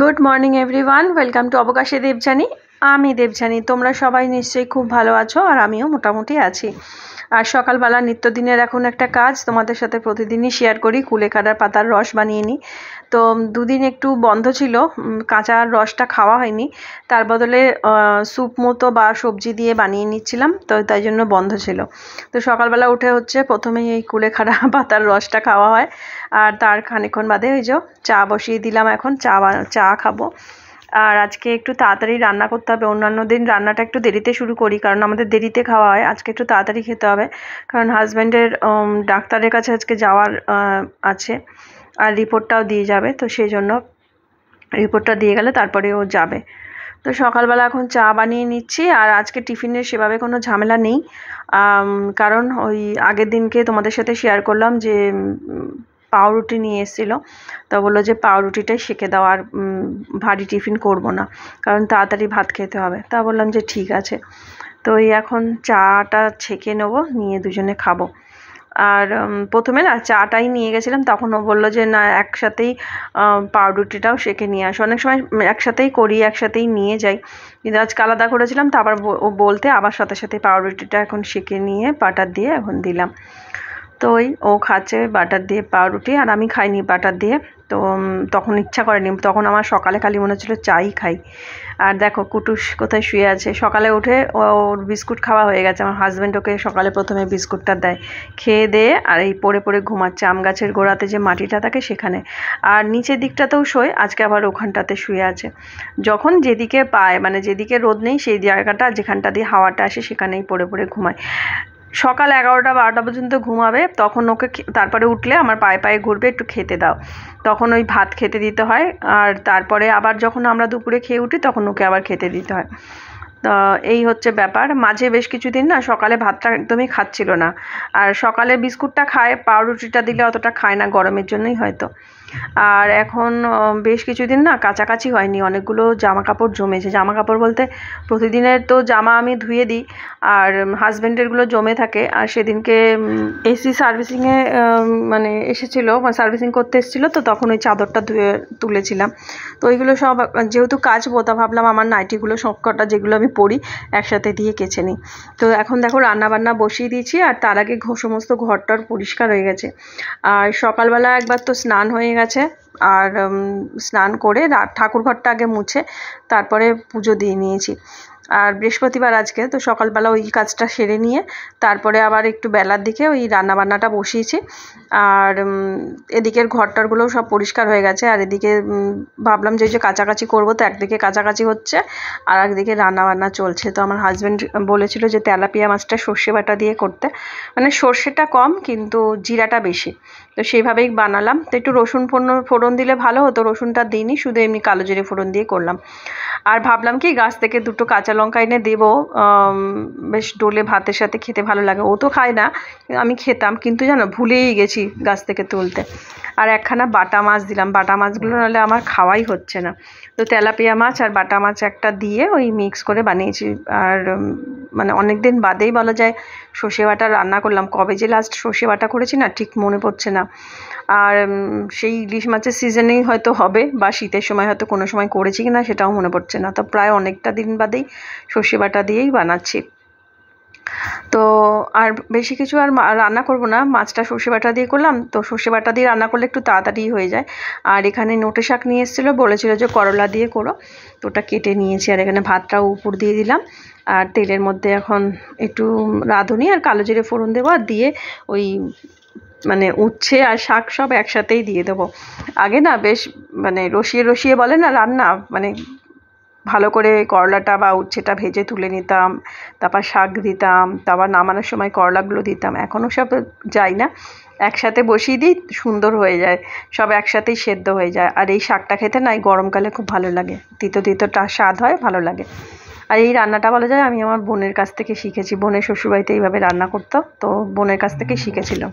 Good morning everyone, welcome to অবকাশে দেবযানী। আমি দেবযানী। তোমরা সবাই নিশ্চয়ই খুব ভালো আছো, আর আমিও মোটামুটি আছি। আর সকালবেলা নিত্যদিনের এখন একটা কাজ তোমাদের সাথে প্রতিদিনই শেয়ার করি, কুলেখাড়ার পাতার রস বানিয়ে নিই। তো দুদিন একটু বন্ধ ছিল, কাঁচা রসটা খাওয়া হয়নি, তার বদলে স্যুপ মতো বা সবজি দিয়ে বানিয়ে নিচ্ছিলাম, তো তাই জন্য বন্ধ ছিল। তো সকালবেলা উঠে হচ্ছে প্রথমেই এই কুলেখাড়া পাতার রসটা খাওয়া হয়, আর তার খানিকক্ষণ বাদে ওই যে চা বসিয়ে দিলাম, এখন চা খাবো। আর আজকে একটু তাড়াতাড়ি রান্না করতে হবে। অন্যান্য দিন রান্নাটা একটু দেরিতে শুরু করি, কারণ আমাদের দেরিতে খাওয়া হয়। আজকে একটু তাড়াতাড়ি খেতে হবে, কারণ হাজব্যান্ডের ডাক্তারের কাছে আজকে যাওয়ার আছে, আর রিপোর্টটাও দিয়ে যাবে, তো সেই জন্য রিপোর্টটা দিয়ে গেলে তারপরে ও যাবে। তো সকালবেলা এখন চা বানিয়ে নিচ্ছি। আর আজকে টিফিনের সেভাবে কোনো ঝামেলা নেই, কারণ ওই আগের দিনকে তোমাদের সাথে শেয়ার করলাম যে পাউরুটি নিয়ে এসেছিলো, তো বললো যে পাউরুটিটাই সেঁকে দাও, আর ভারী টিফিন করব না, কারণ তাড়াতাড়ি ভাত খেতে হবে। তা বললাম যে ঠিক আছে। তো এই এখন চাটা ছেঁকে নেবো, নিয়ে দুজনে খাবো। আর প্রথমে না চাটাই নিয়ে গেছিলাম, তখন ও বললো যে না একসাথেই পাউরুটিটাও সেঁকে নিয়ে আসো। অনেক সময় একসাথেই করি, একসাথেই নিয়ে যাই, কিন্তু আজকে আলাদা করেছিলাম, তো আবার ও বলতে আবার সাথে সাথে পাউরুটিটা এখন সেঁকে নিয়ে বাটার দিয়ে এখন দিলাম। তো ওই ও খাচ্ছে বাটার দিয়ে পাউরুটি, আর আমি খাইনি বাটার দিয়ে। তো তখন ইচ্ছা করেনি, তখন আমার সকালে খালি মনে হচ্ছিলো চাই খাই। আর দেখো কুটুস কোথায় শুয়ে আছে। সকালে উঠে ওর বিস্কুট খাওয়া হয়ে গেছে, আমার হাজব্যান্ড ওকে সকালে প্রথমে বিস্কুটটা দেয়, খেয়ে দিয়ে আর এই পড়ে পড়ে ঘুমাচ্ছে আম গাছের গোড়াতে যে মাটিটা থাকে সেখানে। আর নিচের দিকটাতেও শোয়, আজকে আবার ওখানটাতে শুয়ে আছে। যখন যেদিকে পায়, মানে যেদিকে রোদ নেই সেই জায়গাটা, যেখানটা দিয়ে হাওয়াটা আসে সেখানেই পড়ে পড়ে ঘুমায়। সকাল 11টা-12টা পর্যন্ত ঘুমাবে, তখন ওকে তারপরে উঠলে আমার পায়ে পায়ে ঘুরবে, একটু খেতে দাও, তখন ওই ভাত খেতে দিতে হয়। আর তারপরে আবার যখন আমরা দুপুরে খেয়ে উঠি তখন ওকে আবার খেতে দিতে হয়। এই হচ্ছে ব্যাপার। মাঝে বেশ কিছুদিন না সকালে ভাতটা একদমই খাচ্ছিল না, আর সকালে বিস্কুটটা খায়, পাউরুটিটা দিলে অতটা খায় না, গরমের জন্যই হয়তো। আর এখন বেশ কিছুদিন না কাচাকাচি হয়নি, অনেকগুলো জামা কাপড় জমেছে। জামা কাপড় বলতে প্রতিদিনের তো জামা আমি ধুয়ে দিই, আর হাজব্যান্ডেরগুলো জমে থাকে। আর সেদিনকে এসি সার্ভিসিংয়ে মানে এসেছিলো, সার্ভিসিং করতে এসেছিলো, তো তখন ওই চাদরটা ধুয়ে তুলেছিলাম। তো ওইগুলো সব যেহেতু কাচবো, তা ভাবলাম আমার নাইটিগুলো সব কটা যেগুলো আমি পরি একসাথে দিয়ে কেচে নিই। তো এখন দেখো রান্নাবান্না বসিয়ে দিয়েছি, আর তার আগে সমস্ত ঘরটার পরিষ্কার হয়ে গেছে। আর সকালবেলা একবার তো স্নান হয়ে গেছে, আর স্নান করে ঠাকুর ঘরটা আগে মুছে তারপরে পুজো দিয়ে নিয়েছি। আর বৃহস্পতিবার আজকে, তো সকালবেলা ওই কাজটা সেরে নিয়ে তারপরে আবার একটু বেলার দিকে ওই রান্নাবান্নাটা বসিয়েছি। আর এদিকের ঘরটারগুলোও সব পরিষ্কার হয়ে গেছে, আর এদিকে ভাবলাম যে কাছাকাছি করবো, তো একদিকে কাছাকাছি হচ্ছে আর একদিকে রান্নাবান্না চলছে। তো আমার হাজব্যান্ড বলেছিল যে তেলাপিয়া মাছটা সর্ষে বাটা দিয়ে করতে, মানে সর্ষেটা কম কিন্তু জিরাটা বেশি, তো সেইভাবেই বানালাম। তো একটু রসুন ফোড়ন দিলে ভালো হতো, রসুনটা দিইনি, শুধু এমনি কালো জিরে ফোড়ন দিয়ে করলাম। আর ভাবলাম কি গাছ থেকে দুটো কাঁচা লঙ্কা এনে দেবো, বেশ ডোলে ভাতের সাথে খেতে ভালো লাগে। ও তো খায় না, আমি খেতাম, কিন্তু জানো ভুলেই গেছি গাছ থেকে তুলতে। আর একখানা বাটা মাছ দিলাম, বাটা মাছগুলো নাহলে আমার খাওয়াই হচ্ছে না। তো তেলাপিয়া মাছ আর বাটা মাছ একটা দিয়ে ওই মিক্স করে বানিয়েছি। আর মানে অনেক দিন বাদেই বলা যায় সর্ষে বাটা রান্না করলাম। কবে যে লাস্ট সর্ষে বাটা করেছি না ঠিক মনে পড়ছে না। আর সেই ইলিশ মাছের সিজনেই হয়তো হবে, বা শীতের সময় হয়তো কোনো সময় করেছি কিনা সেটাও মনে পড়ছে না। তো প্রায় অনেকটা দিন বাদেই সর্ষে বাটা দিয়েই বানাচ্ছি। তো আর বেশি কিছু আর রান্না করব না, মাছটা সর্ষে বাটা দিয়ে করলাম। তো সর্ষে বাটা দিয়ে রান্না করলে একটু তাড়াতাড়ি হয়ে যায়। আর এখানে নোটে শাক নিয়ে এসেছিলো, বলেছিল যে করলা দিয়ে করো, তো ওটা কেটে নিয়েছি। আর এখানে ভাতটাও উপর দিয়ে দিলাম, আর তেলের মধ্যে এখন একটু রাঁধুনি আর কালো জিরে ফোড়ন দেবো, আর দিয়ে ওই মানে উচ্ছে আর শাক সব একসাথেই দিয়ে দেবো। আগে না বেশ মানে রসিয়ে রসিয়ে বলে না রান্না, মানে ভালো করে করলাটা বা উচ্ছেটা ভেজে তুলে নিতাম, তারপর শাক দিতাম, তারপর নামানোর সময় করলাগুলো দিতাম। এখনও সব যাই না, একসাথে বসিয়ে দিই, সুন্দর হয়ে যায়, সব একসাথেই সেদ্ধ হয়ে যায়। আর এই শাকটা খেতে না এই গরমকালে খুব ভালো লাগে, তিতো তিতোটা স্বাদ হয়, ভালো লাগে। আর এই রান্নাটা বলা যায় আমি আমার বোনের কাছ থেকে শিখেছি, বোনের শ্বশুরবাড়িতে এইভাবে রান্না করতো, তো বোনের কাছ থেকেই শিখেছিলাম।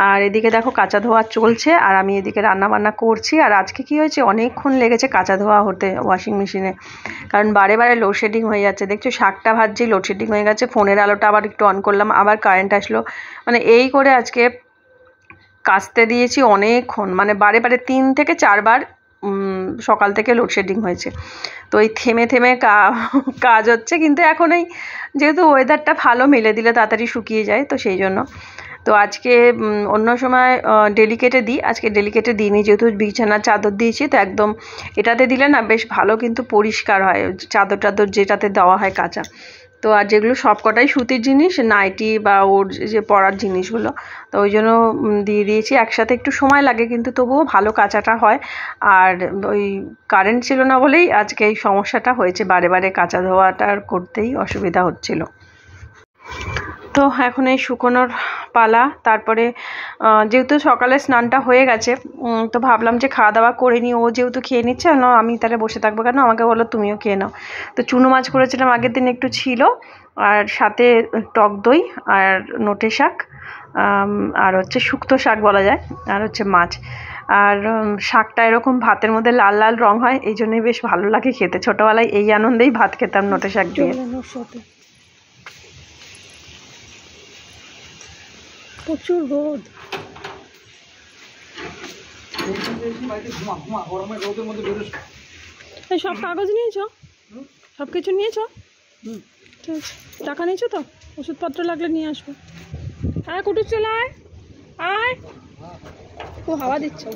আর এদিকে দেখো কাঁচা ধোয়া চলছে, আর আমি এদিকে রান্না বান্না করছি। আর আজকে কি হয়েছে, অনেকক্ষণ লেগেছে কাঁচা ধোয়া হতে ওয়াশিং মেশিনে, কারণ বারে বারে লোডশেডিং হয়ে যাচ্ছে। দেখছো শাকটা ভাজছি, লোডশেডিং হয়ে গেছে, ফোনের আলোটা আবার একটু অন করলাম, আবার কারেন্ট আসলো, মানে এই করে আজকে কাচতে দিয়েছি অনেকক্ষণ, মানে বারে বারে 3 থেকে 4 বার সকাল থেকে লোডশেডিং হয়েছে। তো এই থেমে থেমে কাজ হচ্ছে, কিন্তু এখন এই যেহেতু ওয়েদারটা ভালো, মেলে দিলে তাড়াতাড়ি শুকিয়ে যায়, তো সেই জন্য। তো আজকে অন্য সময় ডেলিকেটে দিই, আজকে ডেলিকেটে দিইনি, যেহেতু বিছানার চাদর দিয়েছি, তো একদম এটাতে দিলে না বেশ ভালো কিন্তু পরিষ্কার হয় চাদর টাদর যেটাতে দেওয়া হয় কাঁচা। তো আর যেগুলো সবকটাই সুতির জিনিস, নাইটি বা ওর যে পরার জিনিসগুলো, তো ওই জন্য দিয়ে দিয়েছি একসাথে। একটু সময় লাগে কিন্তু তবুও ভালো কাঁচাটা হয়। আর ওই কারেন্ট ছিল না বলেই আজকে এই সমস্যাটা হয়েছে, বারে বারে কাঁচা ধোয়াটা করতেই অসুবিধা হচ্ছিল। তো এখন এই শুকোনোর পালা। তারপরে যেহেতু সকালে স্নানটা হয়ে গেছে, তো ভাবলাম যে খাওয়া দাওয়া করে নিই। ও যেহেতু খেয়ে নিচ্ছে, না আমি তাহলে বসে থাকবো কেন, আমাকে বললো তুমিও খেয়ে নাও। তো চুনো মাছ করেছিলাম আগের দিন, একটু ছিল, আর সাথে টক দই আর নোটে শাক, আর হচ্ছে শুক্তো শাক বলা যায়, আর হচ্ছে মাছ। আর শাকটা এরকম ভাতের মধ্যে লাল লাল রং হয়, এই জন্যই বেশ ভালো লাগে খেতে। ছোটোবেলায় এই আনন্দেই ভাত খেতাম নোটে শাক দিয়ে। প্রচুর রোদ, এই সব কাগজ নিয়েছ, সব কিছু নিয়েছ? ঠিক আছে, টাকা নিয়েছো তো? ওষুধপত্র লাগলে নিয়ে আসবো। হ্যাঁ কুটুর চলে আয়, আয়, ও হাওয়া দিচ্ছে।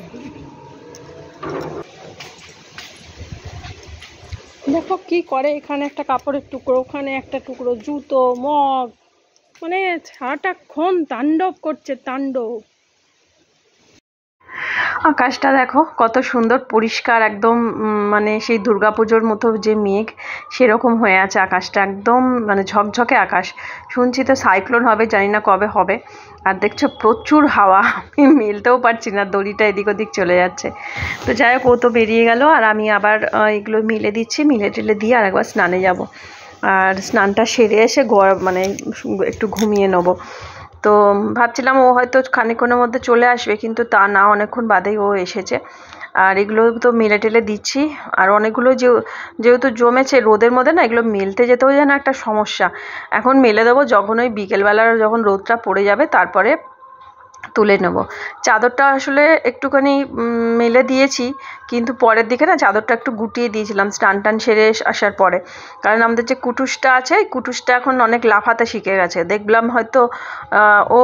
দেখো কি করে, এখানে একটা কাপড়ের টুকরো, ওখানে একটা টুকরো, জুতো, মগ, মানে সারাটাক্ষণ তাণ্ডব করছে, তাণ্ডব। আকাশটা দেখো কত সুন্দর পরিষ্কার, একদম মানে সেই দুর্গাপুজোর মতো যে মেঘ সেরকম হয়ে আছে আকাশটা, একদম মানে ঝকঝকে আকাশ। শুনছি তো সাইক্লোন হবে, জানি না কবে হবে। আর দেখছো প্রচুর হাওয়া, আমি মেলতেও পারছি না, দড়িটা এদিক ওদিক চলে যাচ্ছে। তো যাই হোক, ও তো বেরিয়ে গেল, আর আমি আবার এগুলো মিলে দিচ্ছি, মিলে টেলে দিয়ে আর একবার স্নানে যাব। আর স্নানটা সেরে এসে মানে একটু ঘুমিয়ে নেবো। তো ভাবছিলাম ও হয়তো খানিকক্ষণের মধ্যে চলে আসবে, কিন্তু তা না, অনেকক্ষণ বাদেই ও এসেছে। আর এগুলো তো মেলে টেলে দিচ্ছি। আর অনেকগুলো যেহেতু জমেছে রোদের মধ্যে না, এগুলো মেলতে যেতেও যেন একটা সমস্যা। এখন মেলে দেবো যখন ওই বিকেলবেলার যখন রোদটা পড়ে যাবে, তারপরে তুলে নেব। চাদরটা আসলে একটুখানি মেলে দিয়েছি, কিন্তু পরের দিকে না চাদরটা একটু গুটিয়ে দিয়েছিলাম স্নান টান সেরে আসার পরে। কারণ আমাদের যে কুটুসটা আছে, এই কুটুসটা এখন অনেক লাফাতে শিখে গেছে। দেখলাম হয়তো ও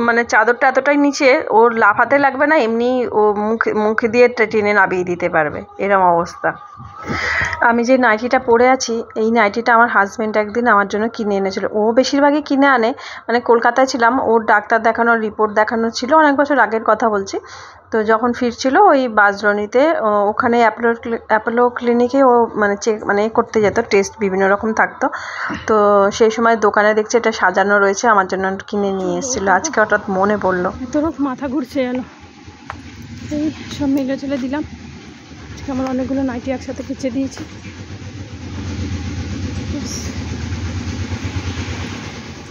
মানে চাদরটা এতটাই নিচে, ওর লাফাতে লাগবে না, এমনি ও মুখে দিয়ে টেনে নামিয়ে দিতে পারবে, এরম অবস্থা। আমি যে নাইটিটা পরে আছি, এই নাইটিটা আমার হাজব্যান্ড একদিন আমার জন্য কিনে এনেছিল। ও বেশিরভাগই কিনে আনে, মানে কলকাতায় ছিলাম, ওর ডাক্তার দেখানোর রিপোর্ট দেখানো ছিল, অনেক বছর আগের কথা বলছি। তো যখন ফিরছিল ওই বাসরণীতে, ওখানে অ্যাপোলো ক্লিনিকে ও মানে করতে যেত, টেস্ট বিভিন্ন রকম থাকতো। তো সেই সময় দোকানে দেখছে এটা সাজানো রয়েছে, আমার জন্য কিনে নিয়ে এসেছিলো। আজকে হঠাৎ মনে পড়লো, তোর মাথা ঘুরছে গেল। এই সব মিলে চলে দিলাম। আমার অনেকগুলো নাইটি একসাথে কেচে দিয়েছি।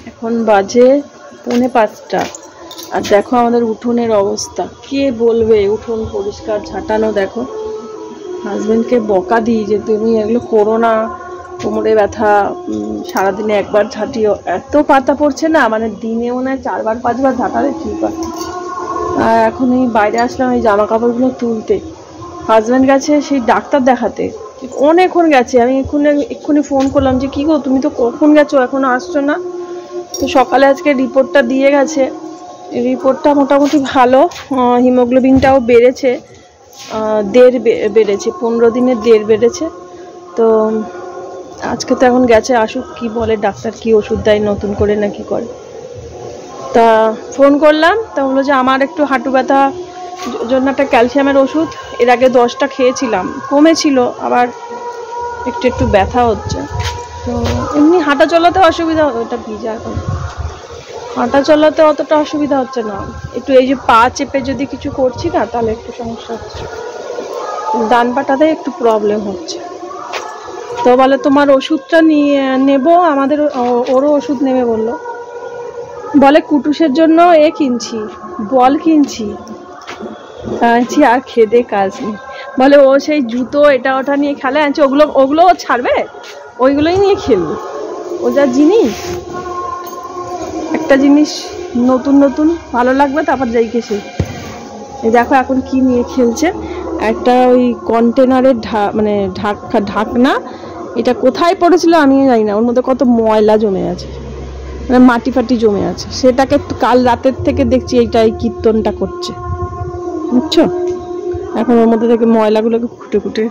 এখন বাজে 4:45, আর দেখো আমাদের উঠোনের অবস্থা, কে বলবে উঠোন পরিষ্কার ঝাঁটানো। দেখো হাজবেন্ডকে বকা দিই যে তুমি এগুলো করো না, কোমরে ব্যথা, সারাদিনে একবার ঝাঁটিও। এত পাতা পড়ছে না, মানে দিনে মনে হয় 4-5 বার ঝাঁটালে ঠিক হয়। আর এখন এই বাইরে আসলাম এই জামা কাপড়গুলো তুলতে। হাজব্যান্ড গেছে সেই ডাক্তার দেখাতে, অনেকক্ষণ গেছে। আমি এক্ষুনি ফোন করলাম যে কী গো তুমি তো কখন গেছো, এখনও আসছো না। তো সকালে আজকে রিপোর্টটা দিয়ে গেছে, রিপোর্টটা মোটামুটি ভালো, হিমোগ্লোবিনটাও বেড়েছে, 1.5 বেড়েছে, 15 দিনে 1.5 বেড়েছে। তো আজকে তো এখন গেছে, আসুক কি বলে ডাক্তার, কি ওষুধ দেয় নতুন করে না কি করে। তা ফোন করলাম, তা বললো যে আমার একটু হাঁটু ব্যথা জন্য একটা ক্যালসিয়ামের ওষুধ, এর আগে 10টা খেয়েছিলাম, কমেছিল, আবার একটু ব্যথা হচ্ছে। তো এমনি হাঁটা চলাতে অসুবিধা, ওটা ভিজা, এখন হাঁটা চলাতে অতটা অসুবিধা হচ্ছে না। একটু এই যে পা চেপে যদি কিছু করছি না, তাহলে একটু সমস্যা হচ্ছে, ডান পাটাতে একটু প্রবলেম হচ্ছে। তো বলে তোমার ওষুধটা নিয়ে নেব, আমাদের ওরও ওষুধ নেবে বললো। বলে কুটুসের জন্য কিনছি, বল কিনছি, আর খেদে কাজ নেই। বলে ও সেই জুতো এটা ওটা নিয়ে খেলে আনছে, ওগুলো ও ছাড়বে, ওইগুলোই নিয়ে খেলবে। ও যা জিনিস, একটা জিনিস নতুন ভালো লাগবে, তারপর যাই সে। এই দেখো এখন কি নিয়ে খেলছে, একটা ওই কন্টেনারের মানে ঢাকনা, এটা কোথায় পড়েছিল আমি জানি না, ওর মধ্যে কত ময়লা জমে আছে, মানে মাটি ফাটি জমে আছে। সেটাকে কাল রাতের থেকে দেখছি এইটাই কীর্তনটা করছে, বুঝছো? এখন ওর মধ্যে থেকে ময়লাগুলোকে খুঁটে খুঁটে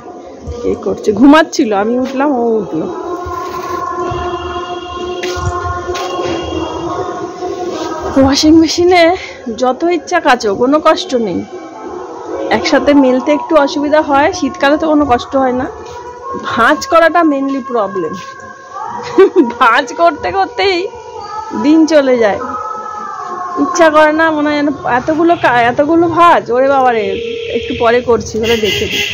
এই করছে। ঘুমাচ্ছিল, আমি উঠলাম, ও উঠলো। ওয়াশিং মেশিনে যত ইচ্ছা কাচো, কোনো কষ্ট নেই। একসাথে মেলতে একটু অসুবিধা হয়, শীতকালে তো কোনো কষ্ট হয় না। ভাঁজ করাটা মেনলি প্রবলেম। ভাঁজ করতে করতেই দিন চলে যায়, ইচ্ছা করে না, মনে হয় এতগুলো ভাঁজ, ওরে বাবারে একটু পরে করছি, ওরা দেখে দিই।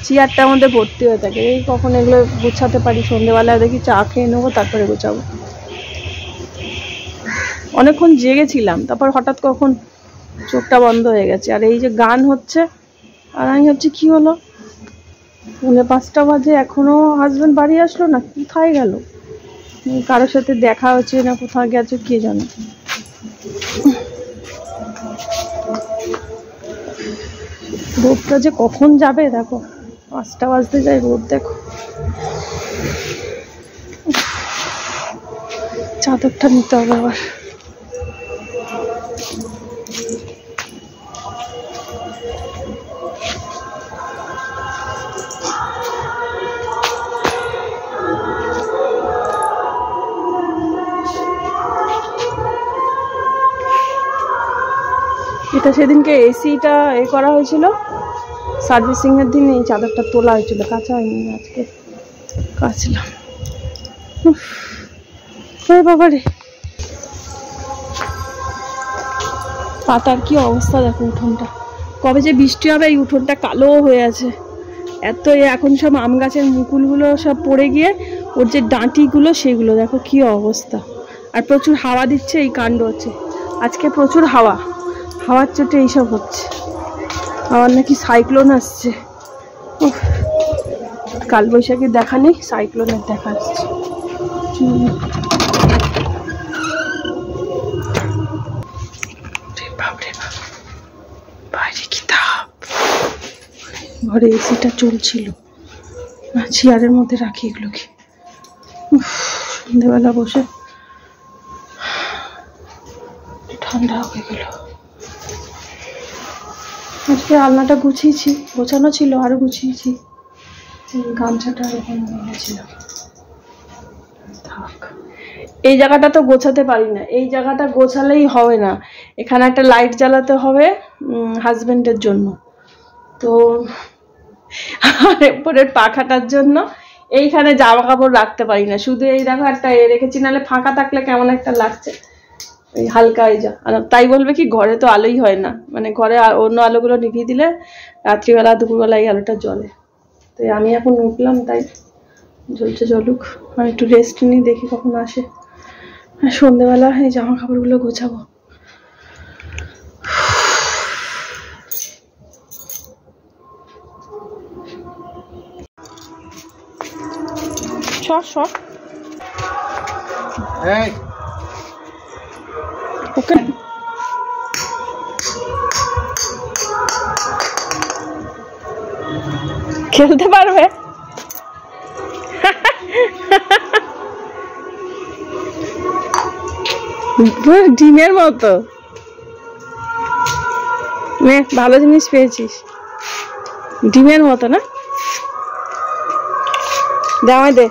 চেয়ারটার মধ্যে ভর্তি হয়ে থাকে, এই কখন এগুলো গোছাতে পারি। সন্ধ্যেবেলায় দেখি চা খেয়ে নেবো, তারপরে গোছাবো। অনেকক্ষণ জেগেছিলাম, তারপর হঠাৎ কখন চোখটা বন্ধ হয়ে গেছে। আর এই যে গান হচ্ছে, আর আমি ভাবছি কি হলো, 5:30 বাজে, এখনো হাজবেন্ড বাড়ি আসলো না, কোথায় গেল? কারোর সাথে দেখা হচ্ছে না, কোথায় গেছে কে জানে। রোদটা যে কখন যাবে দেখো, 5টা বাজতে যায়, রোদ দেখো। চাদরটা নিতে হবে আবার। এটা সেদিনকে এসিটা করা হয়েছিল, সার্ভিসিং এর দিন এই চাদরটা তোলা হয়েছিল, কাঁচা হয়নি, আজকে কাচলাম। বাবারে, পাতার কি অবস্থা দেখো, উঠোনটা কবে যে বৃষ্টি হবে। এই উঠোনটা কালো হয়ে আছে, এত এখন সব আম গাছের মুকুলগুলো সব পড়ে গিয়ে ওর যে ডাঁটিগুলো সেগুলো দেখো কি অবস্থা। আর প্রচুর হাওয়া দিচ্ছে, এই কাণ্ড হচ্ছে। আজকে প্রচুর হাওয়ার চোটে এইসব হচ্ছে। আবার নাকি সাইক্লোন আসছে, কালবৈশাখীর দেখা নেই, সাইক্লোনের দেখা আসছে। বাইরে কি তাপ, ঘরে এসিটা চলছিল না, চেয়ারের মধ্যে রাখি এগুলোকে। সন্ধ্যেবেলা বসে ঠান্ডা হয়ে গেল। আজকে আলনাটা গুছিয়েছি, গোছানো ছিল, আরো গুছিয়েছি। গামছাটা এরকম গেছিল, থাক। এই জায়গাটা তো গোছাতে পারি না, এই জায়গাটা গোছালেই হবে না। এখানে একটা লাইট জ্বালাতে হবে হাজবেন্ডের জন্য, তো আর এরপরের পাখাটার জন্য এইখানে জামা কাপড় রাখতে পারি না। শুধু এই দেখো একটা রেখেছি, নাহলে ফাঁকা থাকলে কেমন একটা লাগছে, এই হালকা এই যা। তাই বলবে কি, ঘরে তো আলোই হয় না, মানে ঘরে অন্য আলোগুলো নিভিয়ে দিলে রাত্রিবেলা দুপুরবেলা এই আলোটা জ্বলে। তো আমি এখন উঠলাম, তাই জ্বলছে জ্বলুক, আমি একটু রেস্ট নিই, দেখি কখন আসে। সন্ধ্যেবেলা এই জামা কাপড়গুলো গোছাবো। সর ওকে, খেলতে পারবে। ডিমের মতো, ভালো জিনিস পেয়েছিস, ডিমের মতো না? দে আমায়, দে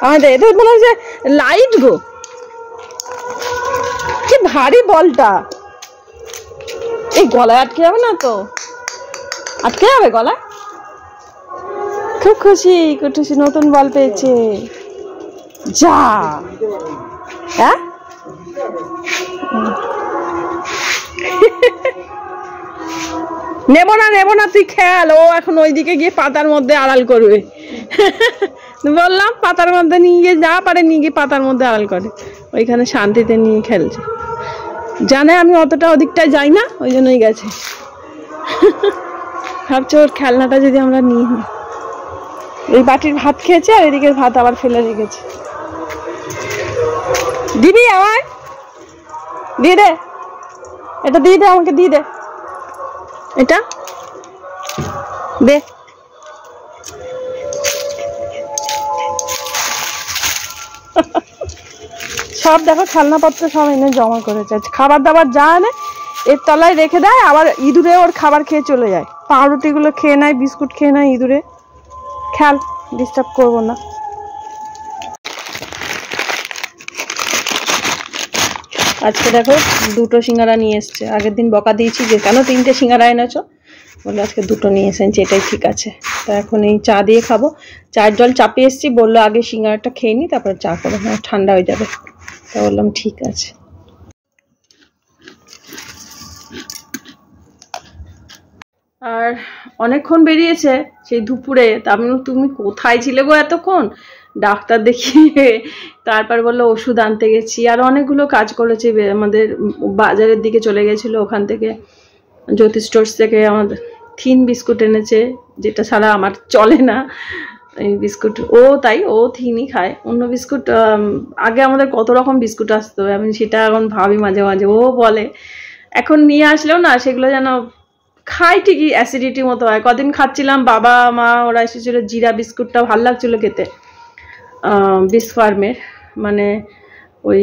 আমায়, দে। এটা মনে হচ্ছে লাইট গো, কি ভারী বলটা। এই গলায় আটকে যাবে না তো? আটকে যাবে গলায়? খুব খুশি কুটুসি নতুন বল পেয়েছে। যা, হ্যাঁ নেব না, তুই খেয়াল। ও এখন ওইদিকে গিয়ে পাতার মধ্যে আড়াল করবে। বললাম পাতার মধ্যে নিয়ে গিয়ে, যা পারে নিয়ে গিয়ে পাতার মধ্যে আড়াল করে, ওইখানে শান্তিতে নিয়ে খেলছে। জানে আমি অতটা ওদিকটায় যাই না, ওই জন্যই গেছে। ভাবছে ওর খেলনাটা যদি আমরা নিয়ে নিই। এই বাটির ভাত খেয়েছে, আর এদিকে ভাত আবার ফেলে রেখেছে। দিবি আমায়? দিয়ে দে, এটা দিয়ে দে আমাকে, দিয়ে দে এটা। দে সব দেখো খেলনাপত্র সব এনে জমা করেছে। খাবার দাবার যা আনে এর তলায় রেখে দেয়, আবার ইঁদুরে ওর খাবার খেয়ে চলে যায়। পাউরুটিগুলো খেয়ে নেয়, বিস্কুট খেয়ে নেয় ইঁদুরে। খেয়াল, ডিস্টার্ব করবো না। আজকে দেখো দুটো সিঙ্গারা নিয়ে এসছে। আগের দিন বকা দিয়েছি যে কেন 3টে সিঙ্গারা এনেছো, বললো আজকে দুটো নিয়ে এসেছি, এটাই ঠিক আছে। তা এখন এই চা দিয়ে খাবো। চায়ের জল চাপিয়ে এসছি, বললো আগে সিঙ্গারাটা খেয়ে নি তারপরে চা করো, হ্যাঁ ঠান্ডা হয়ে যাবে। তা বললাম ঠিক আছে। আর অনেকক্ষণ বেরিয়েছে সেই দুপুরে। তা আমি তুমি কোথায় ছিলে গো এতক্ষণ? ডাক্তার দেখিয়ে তারপর বললো ওষুধ আনতে গেছি। আর অনেকগুলো কাজ করেছে, আমাদের বাজারের দিকে চলে গেছিলো, ওখান থেকে জ্যোতি স্টোর্স থেকে আমাদের থিন বিস্কুট এনেছে, যেটা ছাড়া আমার চলে না এই বিস্কুট। তাই ও থিনই খায়, অন্য বিস্কুট আগে আমাদের কত রকম বিস্কুট আসতো, আমি সেটা এখন ভাবি মাঝে মাঝে। ও বলে এখন নিয়ে আসলেও না সেগুলো যেন খাই ঠিকই, অ্যাসিডিটি মতো হয়। কদিন খাচ্ছিলাম, বাবা মা ওরা এসেছিলো, জিরা বিস্কুটটা ভালো লাগছিলো খেতে, বিস ফার্মের, মানে ওই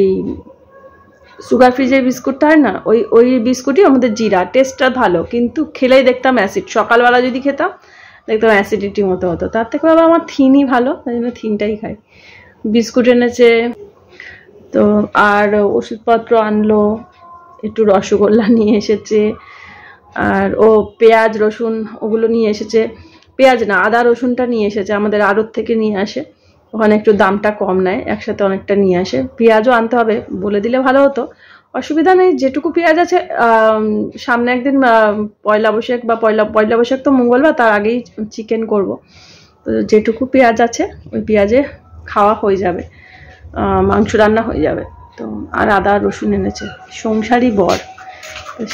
সুগার ফ্রিজের বিস্কুটটা হয় না, ওই বিস্কুটই আমাদের জিরা, টেস্টটা ভালো, কিন্তু খেলেই দেখতাম অ্যাসিড। সকালবেলা যদি খেতাম দেখতাম অ্যাসিডিটি মতো হতো। তার থেকে বাবা আমার থিনই ভালো, তাই জন্য থিনটাই খাই। বিস্কুট এনেছে তো, আর ওষুধপত্র আনলো, একটু রসগোল্লা নিয়ে এসেছে, আর পেঁয়াজ রসুন ওগুলো নিয়ে এসেছে। পেঁয়াজ না, আদা রসুনটা নিয়ে এসেছে, আমাদের আড়ত থেকে নিয়ে আসে, ওখানে একটু দামটা কম নেয়, একসাথে অনেকটা নিয়ে আসে। পেঁয়াজও আনতে হবে, বলে দিলে ভালো হতো, অসুবিধা নেই। যেটুকু পেঁয়াজ আছে, সামনে একদিন পয়লা বৈশাখ বা পয়লা বৈশাখ তো মঙ্গলবার, তার আগেই চিকেন করব, তো যেটুকু পেঁয়াজ আছে ওই পেঁয়াজে খাওয়া হয়ে যাবে, মাংস রান্না হয়ে যাবে। তো আর আদা রসুন এনেছে, সংসারী বর,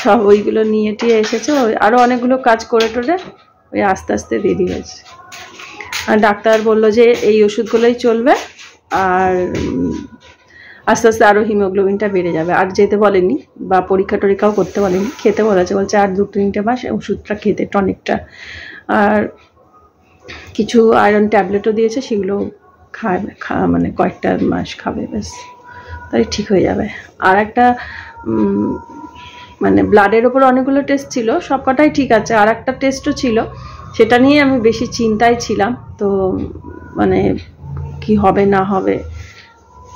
সব ওইগুলো নিয়ে টিয়ে এসেছে। আরও অনেকগুলো কাজ করে টোরে ওই আস্তে আস্তে দেরি হয়েছে। আর ডাক্তার বললো যে এই ওষুধগুলোই চলবে, আর আস্তে আস্তে আরও হিমোগ্লোবিনটা বেড়ে যাবে। আর যেতে বলেনি বা পরীক্ষা টরীক্ষাও করতে বলেনি, খেতে বলেছে, বলছে আর 2-3 মাস ওষুধটা খেতে, টনিকটা, আর কিছু আয়রন ট্যাবলেটও দিয়েছে, সেগুলো খাবে, মানে কয়েকটা মাস খাবে, ব্যাস তাই ঠিক হয়ে যাবে। আর একটা মানে ব্লাডের ওপর অনেকগুলো টেস্ট ছিল, সবকটাই ঠিক আছে। আর একটা টেস্টও ছিল, সেটা নিয়ে আমি বেশি চিন্তায় ছিলাম, তো মানে কি হবে না হবে।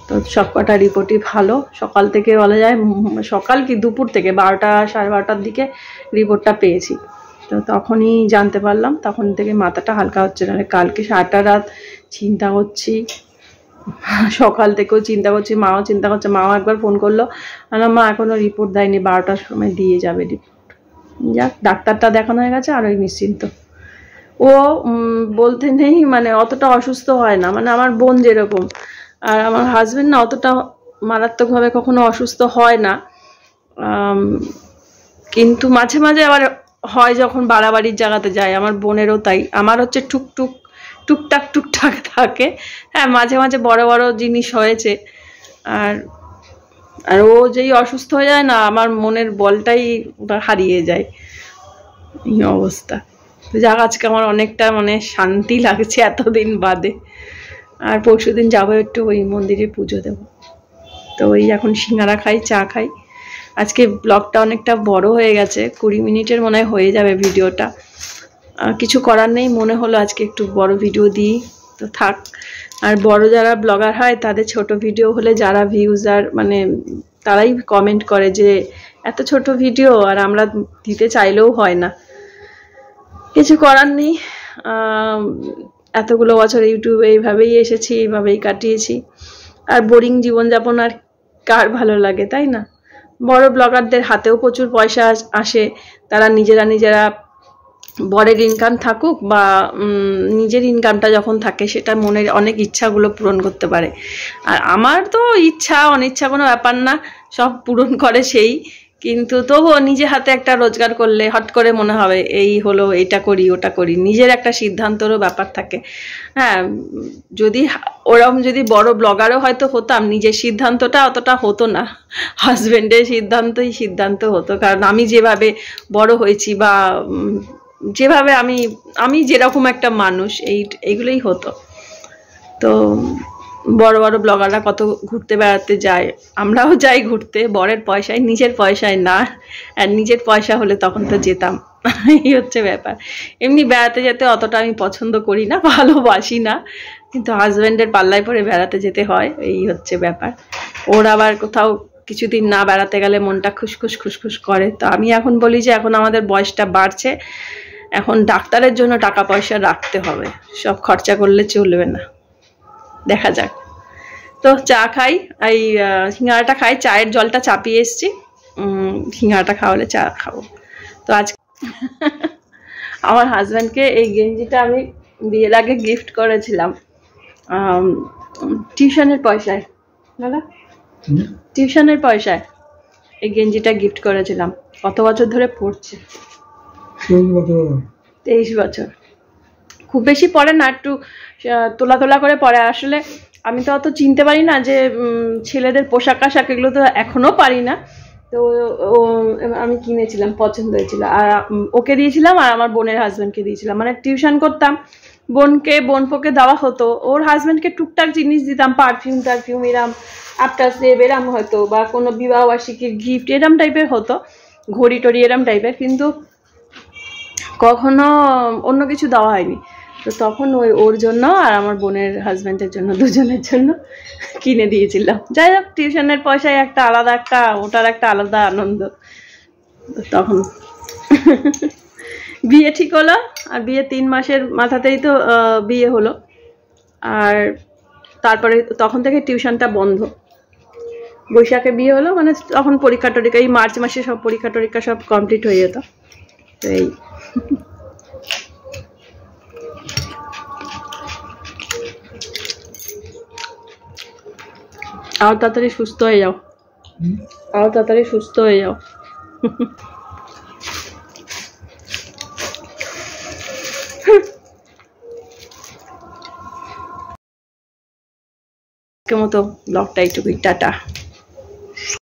তো সবকটা রিপোর্টই ভালো। সকাল থেকে বলা যায়, সকাল কি দুপুর থেকে 12টা 12:30টার দিকে রিপোর্টটা পেয়েছি, তো তখনই জানতে পারলাম। তখন থেকে মাথাটা হালকা হচ্ছে না। কালকে সারাটা রাত চিন্তা করছি, সকাল থেকেও চিন্তা করছি, মাও চিন্তা করছে। মাও একবার ফোন করলো, বললাম মা এখনো রিপোর্ট দেয়নি, 12টার সময় দিয়ে যাবে রিপোর্ট। যাক, ডাক্তারটা দেখানো হয়ে গেছে, আর ওই নিশ্চিন্ত। ও বলতে নেই, মানে অতটা অসুস্থ হয় না, মানে আমার বোন যেরকম। আর আমার হাজবেন্ড না অতটা মারাত্মকভাবে কখনো অসুস্থ হয় না, কিন্তু মাঝে মাঝে আবার হয় যখন বাড়াবাড়ির জায়গাতে যায়। আমার বোনেরও তাই, আমার হচ্ছে টুকটাক থাকে। হ্যাঁ, মাঝে মাঝে বড় বড় জিনিস হয়েছে। আর ও যেই অসুস্থ হয়ে যায় না, আমার মনের বলটাই ওটা হারিয়ে যায়, এই অবস্থা। যাক, আজকে আমার অনেকটা মানে শান্তি লাগছে এতদিন বাদে। আর পরশুদিন যাবো একটু ওই মন্দিরে পুজো দেব। তো ওই এখন সিঙ্গারা খাই, চা খাই। আজকে ব্লগটা অনেকটা বড় হয়ে গেছে, 20 মিনিটের মনে হয় হয়ে যাবে ভিডিওটা। কিছু করার নেই, মনে হলো আজকে একটু বড় ভিডিও দিই, তো থাক। আর বড় যারা ব্লগার হয় তাদের ছোট ভিডিও হলে যারা ভিউজার, মানে তারাই কমেন্ট করে যে এত ছোট ভিডিও, আর আমরা দিতে চাইলেও হয় না। কিছু করার নেই, এতগুলো বছর ইউটিউবে এইভাবেই এসেছি, এইভাবেই কাটিয়েছি। আর বোরিং জীবনযাপন আর কার ভালো লাগে, তাই না? বড় ব্লগারদের হাতেও প্রচুর পয়সা আসে, তারা নিজেরা বরের ইনকাম থাকুক বা নিজের ইনকামটা যখন থাকে, সেটা মনের অনেক ইচ্ছাগুলো পূরণ করতে পারে। আর আমার তো ইচ্ছা অনিচ্ছা কোনো ব্যাপার না, সব পূরণ করে সেই। কিন্তু তবুও নিজে হাতে একটা রোজগার করলে হট করে মনে হবে এই হলো, এটা করি ওটা করি, নিজের একটা সিদ্ধান্তেরও ব্যাপার থাকে। হ্যাঁ, যদি ওরকম যদি বড় ব্লগারও হয়তো হতাম, নিজের সিদ্ধান্তটা অতটা হতো না, হাজবেন্ডের সিদ্ধান্ত হতো। কারণ আমি যেভাবে বড় হয়েছি বা যেভাবে আমি যেরকম একটা মানুষ এইগুলোই হতো। তো বড় বড় ব্লগাররা কত ঘুরতে বেড়াতে যায়, আমরাও যাই ঘুরতে, বরের পয়সায়, নিজের পয়সায় না। আর নিজের পয়সা হলে তখন তো যেতাম। এই হচ্ছে ব্যাপার। এমনি বেড়াতে যেতে অতটা আমি পছন্দ করি না, ভালোবাসি না, কিন্তু হাজব্যান্ডের পাল্লায় পরে বেড়াতে যেতে হয়, এই হচ্ছে ব্যাপার। ওর আবার কোথাও কিছুদিন না বেড়াতে গেলে মনটা খুশখুশ খুশখুশ করে। তো আমি এখন বলি যে এখন আমাদের বয়সটা বাড়ছে, এখন ডাক্তারের জন্য টাকা পয়সা রাখতে হবে, সব খরচা করলে চলবে না। দেখা যাক। তো চা খাই, এই সিঙ্গাড়াটা খাই, চায়ের জলটা চাপিয়ে এসছি, সিঙ্গাড়াটা খাওয়ালে চা খাবো। তো আজ আমার হাজব্যান্ডকে এই গেঞ্জিটা আমি বিয়ের আগে গিফট করেছিলাম টিউশনের পয়সায়। দাদা টিউশনের পয়সায় এই গেঞ্জিটা গিফট করেছিলাম। কত বছর ধরে পড়ছে? 23 বছর। খুব বেশি পরে না, একটু তোলা তোলা করে পরে। আসলে আমি তো অত চিনতে পারি না যে ছেলেদের পোশাক আশাক, এগুলো তো এখনো পারি না। তো আমি কিনেছিলাম, পছন্দ হয়েছিল, আর ওকে দিয়েছিলাম আর আমার বোনের হাজব্যান্ডকে দিয়েছিলাম। মানে টিউশন করতাম, বোনপোকে দেওয়া হতো, ওর হাজব্যান্ডকে টুকটাক জিনিস দিতাম, পারফিউম এরম, আফটার সেভ এরম হতো, বা কোনো বিবাহবার্ষিকীর গিফট এরম টাইপের হতো, ঘড়ি টড়ি এরম টাইপের, কিন্তু কখনো অন্য কিছু দেওয়া হয়নি। তো তখন ওর জন্য আর আমার বোনের হাজব্যান্ডের জন্য, দুজনের জন্য কিনে দিয়েছিলাম। যাই হোক, টিউশনের পয়সায় একটা আলাদা, ওটার একটা আলাদা আনন্দ। তখন বিয়ে ঠিক হলো, আর বিয়ে 3 মাসের মাথাতেই তো বিয়ে হলো। আর তারপরে তখন থেকে টিউশনটা বন্ধ। বৈশাখে বিয়ে হলো, মানে তখন পরীক্ষা টরীক্ষা, এই মার্চ মাসে সব পরীক্ষা টরীক্ষা সব কমপ্লিট হয়ে যেত। তো এই আরো তাড়াতাড়ি সুস্থ হয়ে যাও, আরো তাড়াতাড়ি সুস্থ হয়ে যাও। মতো ব্লগটা এইটুকুই, টাটা।